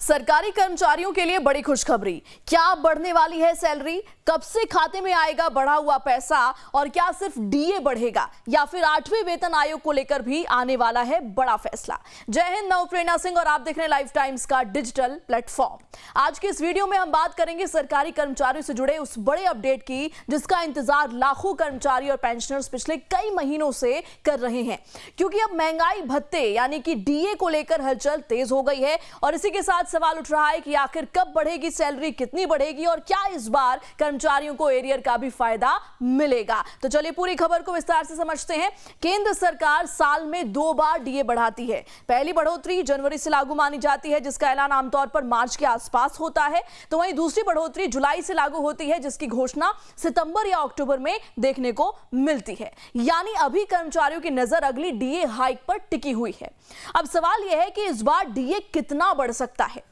सरकारी कर्मचारियों के लिए बड़ी खुशखबरी। क्या बढ़ने वाली है सैलरी? कब से खाते में आएगा बढ़ा हुआ पैसा? और क्या सिर्फ डीए बढ़ेगा या फिर 8वें वेतन आयोग को लेकर भी आने वाला है बड़ा फैसला? जय हिंद, मैं प्रेरणा सिंह और आप देख रहे हैं लाइफ टाइम्स का डिजिटल प्लेटफॉर्म। आज के इस वीडियो में हम बात करेंगे सरकारी कर्मचारियों से जुड़े उस बड़े अपडेट की जिसका इंतजार लाखों कर्मचारी और पेंशनर्स पिछले कई महीनों से कर रहे हैं, क्योंकि अब महंगाई भत्ते यानी कि डीए को लेकर हलचल तेज हो गई है और इसी के साथ सवाल उठ रहा है कि आखिर कब बढ़ेगी सैलरी, कितनी बढ़ेगी और क्या इस बार कर्मचारियों को एरियर का भी फायदा मिलेगा। तो चलिए पूरी खबर को विस्तार से समझते हैं। केंद्र सरकार साल में 2 बार डीए बढ़ाती है। पहली बढ़ोतरी जनवरी से लागू मानी जाती है, जिसका ऐलान आमतौर पर मार्च के आसपास होता है, तो वहीं दूसरी बढ़ोतरी जुलाई से लागू होती है, जिसकी घोषणा सितंबर या अक्टूबर में देखने को मिलती है। यानी अभी कर्मचारियों की नजर अगली डीए हाइक पर टिकी हुई है। अब सवाल यह है कि इस बार डीए कितना बढ़ सकता है।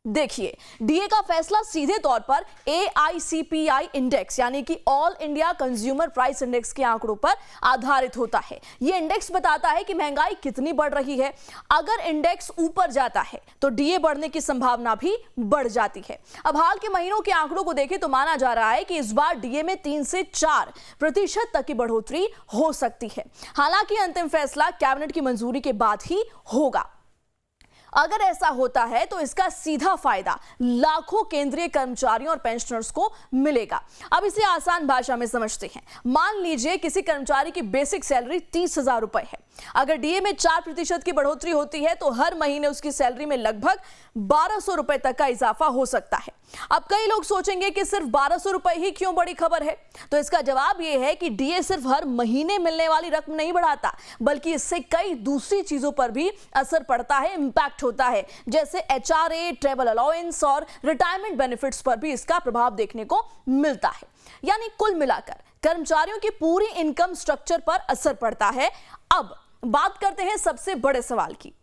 देखिए, डीए का फैसला सीधे तौर पर AICPI इंडेक्स यानी कि all India consumer price index के आंकड़ों पर आधारित होता है। यह इंडेक्स बताता है कि महंगाई कितनी बढ़ रही है। अगर इंडेक्स ऊपर जाता है तो डीए बढ़ने की संभावना भी बढ़ जाती है। अब हाल के महीनों के आंकड़ों को देखें तो माना जा रहा है कि इस बार डीए में 3 से 4% तक की बढ़ोतरी हो सकती है। हालांकि अंतिम फैसला कैबिनेट की मंजूरी के बाद ही होगा। अगर ऐसा होता है तो इसका सीधा फायदा लाखों केंद्रीय कर्मचारियों और पेंशनर्स को मिलेगा। अब इसे आसान भाषा में समझते हैं। मान लीजिए किसी कर्मचारी की बेसिक सैलरी 30,000 रुपए है। अगर डीए में 4% की बढ़ोतरी होती है तो हर महीने उसकी सैलरी में लगभग 1200 रुपए तक का इजाफा हो सकता है। अब कई लोग सोचेंगे कि सिर्फ 1200 रुपए ही क्यों बड़ी खबर है, तो इसका जवाब यह है कि डीए सिर्फ हर महीने मिलने वाली रकम नहीं बढ़ाता, बल्कि इससे कई दूसरी चीजों पर भी असर पड़ता है, इंपैक्ट होता है। जैसे HRA, ट्रैवल अलाउंस और रिटायरमेंट बेनिफिट्स पर भी इसका प्रभाव देखने को मिलता है। यानी कुल मिलाकर कर्मचारियों की पूरी इनकम स्ट्रक्चर पर असर पड़ता है। अब बात करते हैं सबसे बड़े सवाल की,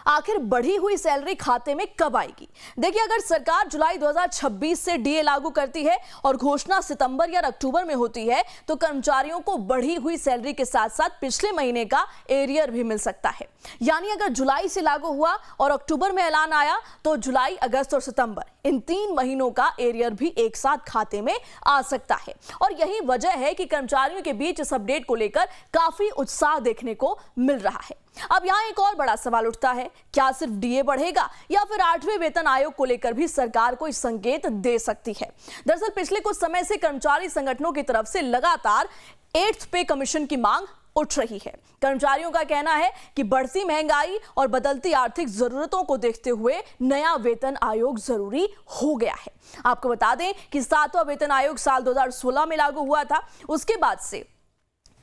आखिर बढ़ी हुई सैलरी खाते में कब आएगी। देखिए, अगर सरकार जुलाई 2026 से डीए लागू करती है और घोषणा सितंबर या अक्टूबर में होती है तो कर्मचारियों को बढ़ी हुई सैलरी के साथ साथ पिछले महीने का एरियर भी मिल सकता है। यानी अगर जुलाई से लागू हुआ और अक्टूबर में ऐलान आया तो जुलाई, अगस्त और सितंबर इन 3 महीनों का एरियर भी एक साथ खाते में आ सकता है। और यही वजह है कि कर्मचारियों के बीच इस अपडेट को लेकर काफी उत्साह देखने को मिल रहा है। अब यहां एक और बड़ा सवाल उठता है, क्या सिर्फ डीए बढ़ेगा या फिर 8वें वेतन आयोग को लेकर भी सरकार कोई संकेत दे सकती है। दरअसल पिछले कुछ समय से कर्मचारी संगठनों की तरफ से लगातार 8th पे कमीशन की मांग उठ रही है। कर्मचारियों का कहना है कि बढ़ती महंगाई और बदलती आर्थिक जरूरतों को देखते हुए नया वेतन आयोग जरूरी हो गया है। आपको बता दें कि 7वां वेतन आयोग साल 2016 में लागू हुआ था। उसके बाद से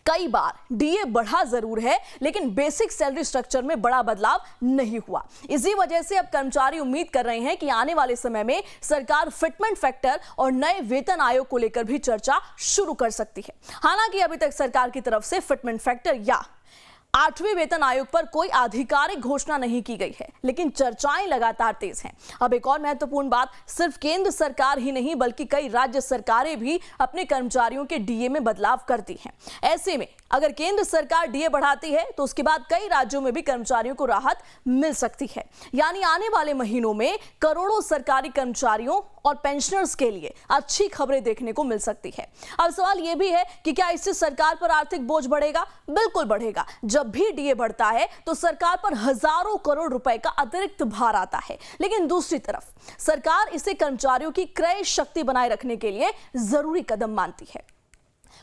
कई बार डीए बढ़ा जरूर है, लेकिन बेसिक सैलरी स्ट्रक्चर में बड़ा बदलाव नहीं हुआ। इसी वजह से अब कर्मचारी उम्मीद कर रहे हैं कि आने वाले समय में सरकार फिटमेंट फैक्टर और नए वेतन आयोग को लेकर भी चर्चा शुरू कर सकती है। हालांकि अभी तक सरकार की तरफ से फिटमेंट फैक्टर या 8वें वेतन आयोग पर कोई आधिकारिक घोषणा नहीं की गई है, लेकिन चर्चाएं लगातार तेज हैं। अब एक और महत्वपूर्ण बात, सिर्फ केंद्र सरकार ही नहीं बल्कि कई राज्य सरकारें भी अपने कर्मचारियों के डीए में बदलाव करती हैं। ऐसे में अगर केंद्र सरकार डीए बढ़ाती है तो उसके बाद कई राज्यों में भी कर्मचारियों को राहत मिल सकती है। यानी आने वाले महीनों में करोड़ों सरकारी कर्मचारियों और पेंशनर्स के लिए अच्छी खबरें देखने को मिल सकती है। अब सवाल यह भी है कि क्या इससे सरकार पर आर्थिक बोझ बढ़ेगा? बिल्कुल बढ़ेगा। जब भी डीए बढ़ता है तो सरकार पर हजारों करोड़ रुपए का अतिरिक्त भार आता है, लेकिन दूसरी तरफ सरकार इसे कर्मचारियों की क्रय शक्ति बनाए रखने के लिए जरूरी कदम मानती है।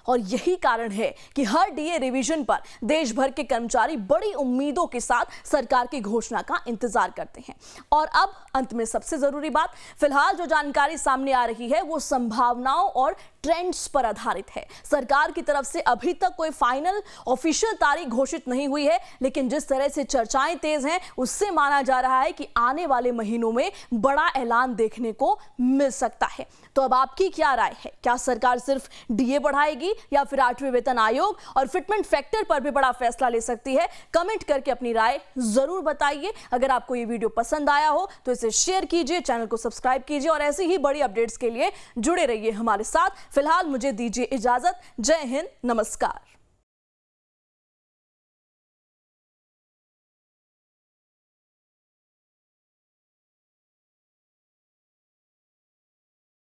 और यही कारण है कि हर डीए रिवीजन पर देश भर के कर्मचारी बड़ी उम्मीदों के साथ सरकार की घोषणा का इंतजार करते हैं। और अब अंत में सबसे जरूरी बात, फिलहाल जो जानकारी सामने आ रही है वो संभावनाओं और ट्रेंड्स पर आधारित है। सरकार की तरफ से अभी तक कोई फाइनल ऑफिशियल तारीख घोषित नहीं हुई है, लेकिन जिस तरह से चर्चाएं तेज हैं उससे माना जा रहा है कि आने वाले महीनों में बड़ा ऐलान देखने को मिल सकता है। तो अब आपकी क्या राय है? क्या सरकार सिर्फ डीए बढ़ाएगी या फिर 8वें वेतन आयोग और फिटमेंट फैक्टर पर भी बड़ा फैसला ले सकती है? कमेंट करके अपनी राय जरूर बताइए। अगर आपको ये वीडियो पसंद आया हो तो इसे शेयर कीजिए, चैनल को सब्सक्राइब कीजिए और ऐसी ही बड़ी अपडेट्स के लिए जुड़े रहिए हमारे साथ। फिलहाल मुझे दीजिए इजाजत। जय हिंद, नमस्कार।